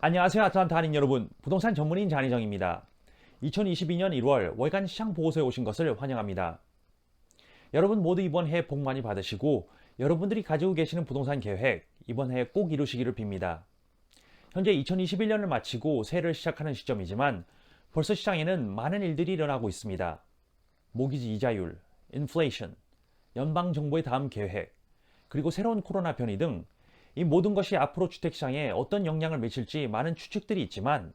안녕하세요. 아틀란타 한인 여러분. 부동산 전문인 잔희정입니다. 2022년 1월 월간 시장 보고서에 오신 것을 환영합니다. 여러분 모두 이번 해에 복 많이 받으시고 여러분들이 가지고 계시는 부동산 계획 이번 해에 꼭 이루시기를 빕니다. 현재 2021년을 마치고 새해를 시작하는 시점이지만 벌써 시장에는 많은 일들이 일어나고 있습니다. 모기지 이자율, 인플레이션, 연방정부의 다음 계획, 그리고 새로운 코로나 변이 등 이 모든 것이 앞으로 주택시장에 어떤 영향을 미칠지 많은 추측들이 있지만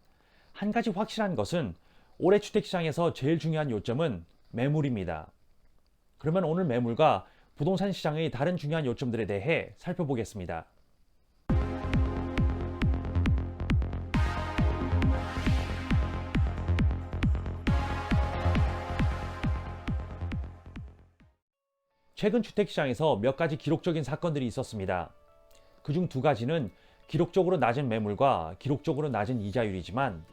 한 가지 확실한 것은 올해 주택시장에서 제일 중요한 요점은 매물입니다. 그러면 오늘 매물과 부동산 시장의 다른 중요한 요점들에 대해 살펴보겠습니다. 최근 주택시장에서 몇 가지 기록적인 사건들이 있었습니다. 그중 두 가지는 기록적으로 낮은 매물과 기록적으로 낮은 이자율이지만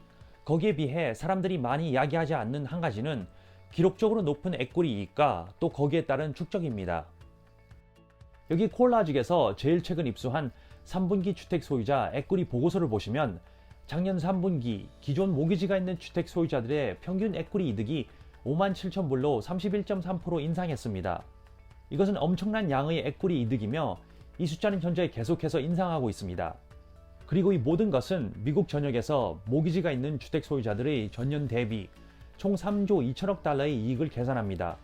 거기에 비해 사람들이 많이 이야기하지 않는 한 가지는 기록적으로 높은 에quity 이익과 또 거기에 따른 축적입니다. 여기 콜라직에서 제일 최근 입수한 3분기 주택 소유자 에quity 보고서를 보시면 작년 3분기 기존 모기지가 있는 주택 소유자들의 평균 에quity 이득이 57,000불로 31.3% 인상했습니다. 이것은 엄청난 양의 에quity 이득이며 이 숫자는 현재 계속해서 인상하고 있습니다. 그리고 이 모든 것은 미국 전역에서 모기지가 있는 주택 소유자들의 전년 대비 총 3조 2천억 달러의 이익을 계산합니다.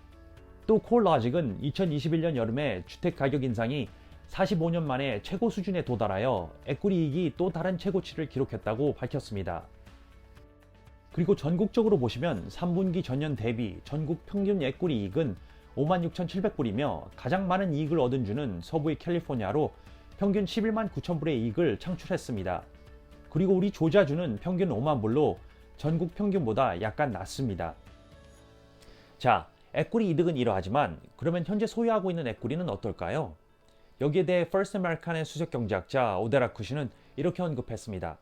또 콜라직은 2021년 여름에 주택 가격 인상이 45년 만에 최고 수준에 도달하여 에quity 이익이 또 다른 최고치를 기록했다고 밝혔습니다. 그리고 전국적으로 보시면 3분기 전년 대비 전국 평균 에quity 이익은 56,700불이며 가장 많은 이익을 얻은 주는 서부의 캘리포니아로 평균 11만 9천불의 이익을 창출했습니다. 그리고 우리 조지아주는 평균 5만 불로 전국 평균보다 약간 낮습니다. 자, 에quity 이득은 이러하지만 그러면 현재 소유하고 있는 에quity는 어떨까요? 여기에 대해 First American의 수석 경제학자 오데라 쿠시는 이렇게 언급했습니다.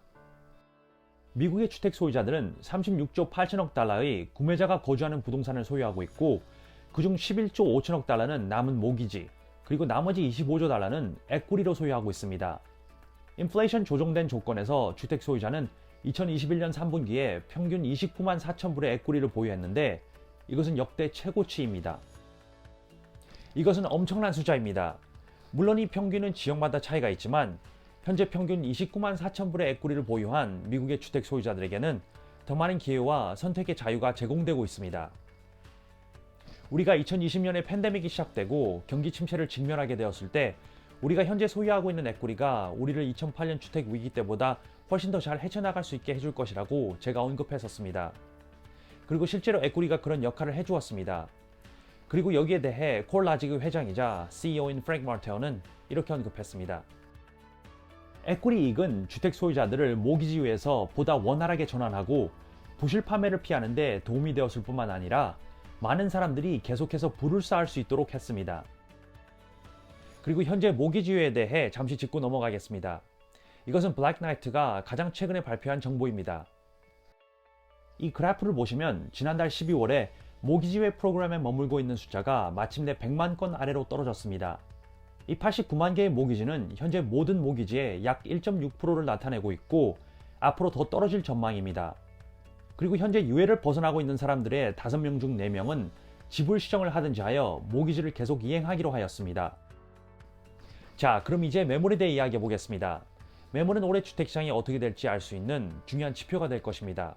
미국의 주택 소유자들은 36조 8천억 달러의 구매자가 거주하는 부동산을 소유하고 있고 그중 11조 5천억 달러는 남은 모기지, 그리고 나머지 25조 달러는 에quity로 소유하고 있습니다. 인플레이션 조정된 조건에서 주택 소유자는 2021년 3분기에 평균 29만 4천 불의 에quity를 보유했는데 이것은 역대 최고치입니다. 이것은 엄청난 숫자입니다. 물론 이 평균은 지역마다 차이가 있지만 현재 평균 29만 4천 불의 에quity를 보유한 미국의 주택 소유자들에게는 더 많은 기회와 선택의 자유가 제공되고 있습니다. 우리가 2020년에 팬데믹이 시작되고 경기 침체를 직면하게 되었을 때 우리가 현재 소유하고 있는 에quity가 우리를 2008년 주택 위기 때보다 훨씬 더 잘 헤쳐나갈 수 있게 해줄 것이라고 제가 언급했었습니다. 그리고 실제로 에quity가 그런 역할을 해주었습니다. 그리고 여기에 대해 콜라직의 회장이자 CEO인 프랭크 마테오는 이렇게 언급했습니다. 에quity 이익은 주택 소유자들을 모기지유에서 보다 원활하게 전환하고 부실 판매를 피하는 데 도움이 되었을 뿐만 아니라 많은 사람들이 계속해서 부를 쌓을 수 있도록 했습니다. 그리고 현재 모기지유에 대해 잠시 짚고 넘어가겠습니다. 이것은 블랙나이트가 가장 최근에 발표한 정보입니다. 이 그래프를 보시면 지난달 12월에 모기지유 프로그램에 머물고 있는 숫자가 마침내 100만 건 아래로 떨어졌습니다. 이 89만 개의 모기지는 현재 모든 모기지의 약 1.6%를 나타내고 있고 앞으로 더 떨어질 전망입니다. 그리고 현재 유예를 벗어나고 있는 사람들의 5명 중 4명은 지불 시정을 하든지 하여 모기지를 계속 이행하기로 하였습니다. 자, 그럼 이제 매물에 대해 이야기해 보겠습니다. 매물은 올해 주택시장이 어떻게 될지 알 수 있는 중요한 지표가 될 것입니다.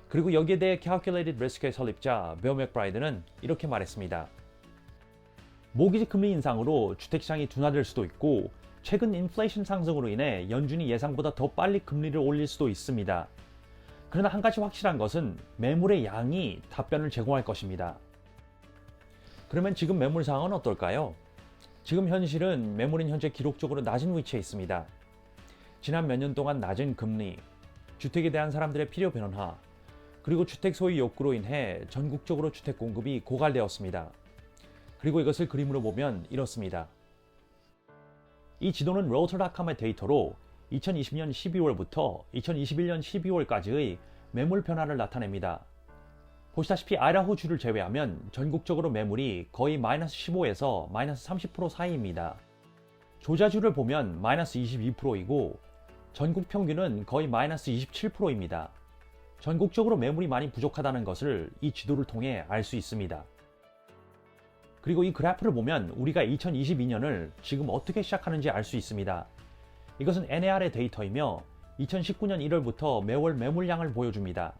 그리고 여기에 대해 Calculated Risk의 설립자 베어 맥브라이드는 이렇게 말했습니다. 모기지 금리 인상으로 주택시장이 둔화될 수도 있고 최근 인플레이션 상승으로 인해 연준이 예상보다 더 빨리 금리를 올릴 수도 있습니다. 그러나 한 가지 확실한 것은 매물의 양이 답변을 제공할 것입니다. 그러면 지금 매물 상황은 어떨까요? 지금 현실은 매물은 현재 기록적으로 낮은 위치에 있습니다. 지난 몇 년 동안 낮은 금리, 주택에 대한 사람들의 필요 변화, 그리고 주택 소유 욕구로 인해 전국적으로 주택 공급이 고갈되었습니다. 그리고 이것을 그림으로 보면 이렇습니다. 이 지도는 Realtor.com의 데이터로 2020년 12월부터 2021년 12월까지의 매물 변화를 나타냅니다. 보시다시피 아이다호주를 제외하면 전국적으로 매물이 거의 마이너스 15에서 마이너스 30% 사이입니다. 조지아주를 보면 마이너스 22%이고 전국 평균은 거의 마이너스 27%입니다. 전국적으로 매물이 많이 부족하다는 것을 이 지도를 통해 알 수 있습니다. 그리고 이 그래프를 보면 우리가 2022년을 지금 어떻게 시작하는지 알 수 있습니다. 이것은 NAR의 데이터이며 2019년 1월부터 매월 매물량을 보여줍니다.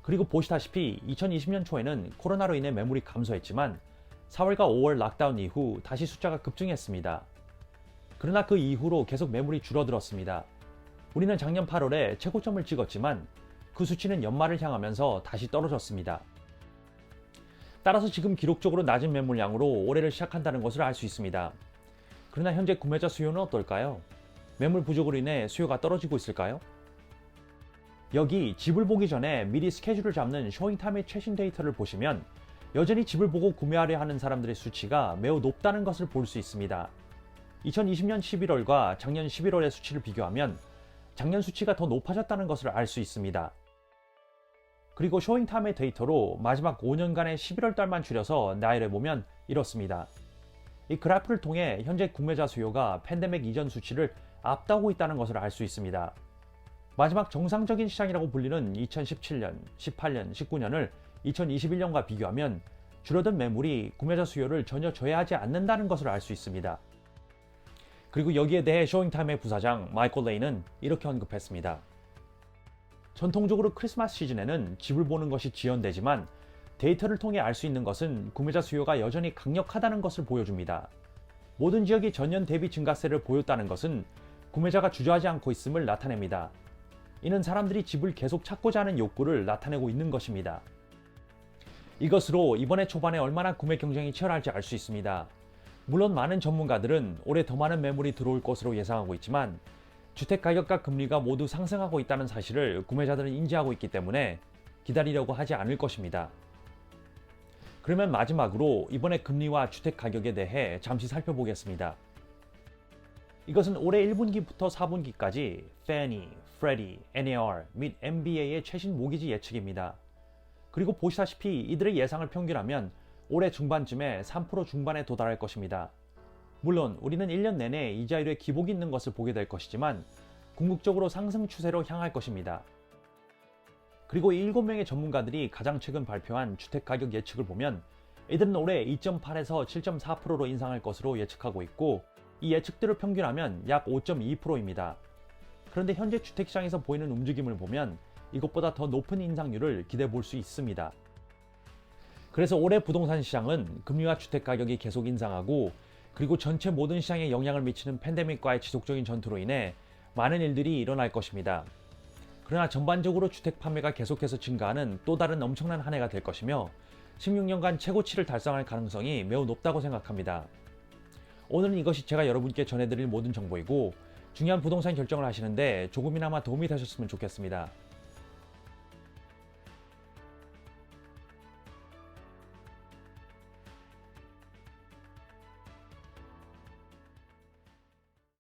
그리고 보시다시피 2020년 초에는 코로나로 인해 매물이 감소했지만 4월과 5월 락다운 이후 다시 숫자가 급증했습니다. 그러나 그 이후로 계속 매물이 줄어들었습니다. 우리는 작년 8월에 최고점을 찍었지만 그 수치는 연말을 향하면서 다시 떨어졌습니다. 따라서 지금 기록적으로 낮은 매물량으로 올해를 시작한다는 것을 알 수 있습니다. 그러나 현재 구매자 수요는 어떨까요? 매물 부족으로 인해 수요가 떨어지고 있을까요? 여기 집을 보기 전에 미리 스케줄을 잡는 쇼잉타임의 최신 데이터를 보시면 여전히 집을 보고 구매하려 하는 사람들의 수치가 매우 높다는 것을 볼 수 있습니다. 2020년 11월과 작년 11월의 수치를 비교하면 작년 수치가 더 높아졌다는 것을 알 수 있습니다. 그리고 쇼잉타임의 데이터로 마지막 5년간의 11월 달만 줄여서 나열해 보면 이렇습니다. 이 그래프를 통해 현재 구매자 수요가 팬데믹 이전 수치를 앞다고 있다는 것을 알 수 있습니다. 마지막 정상적인 시장이라고 불리는 2017년, 18년, 19년을 2021년과 비교하면 줄어든 매물이 구매자 수요를 전혀 저해하지 않는다는 것을 알 수 있습니다. 그리고 여기에 대해 쇼잉타임의 부사장 마이클 레이는 이렇게 언급했습니다. 전통적으로 크리스마스 시즌에는 집을 보는 것이 지연되지만 데이터를 통해 알 수 있는 것은 구매자 수요가 여전히 강력하다는 것을 보여줍니다. 모든 지역이 전년 대비 증가세를 보였다는 것은 구매자가 주저하지 않고 있음을 나타냅니다. 이는 사람들이 집을 계속 찾고자 하는 욕구를 나타내고 있는 것입니다. 이것으로 이번에 초반에 얼마나 구매 경쟁이 치열할지 알 수 있습니다. 물론 많은 전문가들은 올해 더 많은 매물이 들어올 것으로 예상하고 있지만 주택 가격과 금리가 모두 상승하고 있다는 사실을 구매자들은 인지하고 있기 때문에 기다리려고 하지 않을 것입니다. 그러면 마지막으로 이번에 금리와 주택 가격에 대해 잠시 살펴보겠습니다. 이것은 올해 1분기부터 4분기까지 Fannie, Freddie, NAR 및 MBA의 최신 모기지 예측입니다. 그리고 보시다시피 이들의 예상을 평균하면 올해 중반쯤에 3% 중반에 도달할 것입니다. 물론 우리는 1년 내내 이자율에 기복이 있는 것을 보게 될 것이지만 궁극적으로 상승 추세로 향할 것입니다. 그리고 이 7명의 전문가들이 가장 최근 발표한 주택가격 예측을 보면 이들은 올해 2.8에서 7.4%로 인상할 것으로 예측하고 있고 이 예측들을 평균하면 약 5.2%입니다. 그런데 현재 주택시장에서 보이는 움직임을 보면 이것보다 더 높은 인상률을 기대해 볼 수 있습니다. 그래서 올해 부동산 시장은 금리와 주택가격이 계속 인상하고 그리고 전체 모든 시장에 영향을 미치는 팬데믹과의 지속적인 전투로 인해 많은 일들이 일어날 것입니다. 그러나 전반적으로 주택 판매가 계속해서 증가하는 또 다른 엄청난 한 해가 될 것이며 16년간 최고치를 달성할 가능성이 매우 높다고 생각합니다. 오늘은 이것이 제가 여러분께 전해드릴 모든 정보이고 중요한 부동산 결정을 하시는데 조금이나마 도움이 되셨으면 좋겠습니다.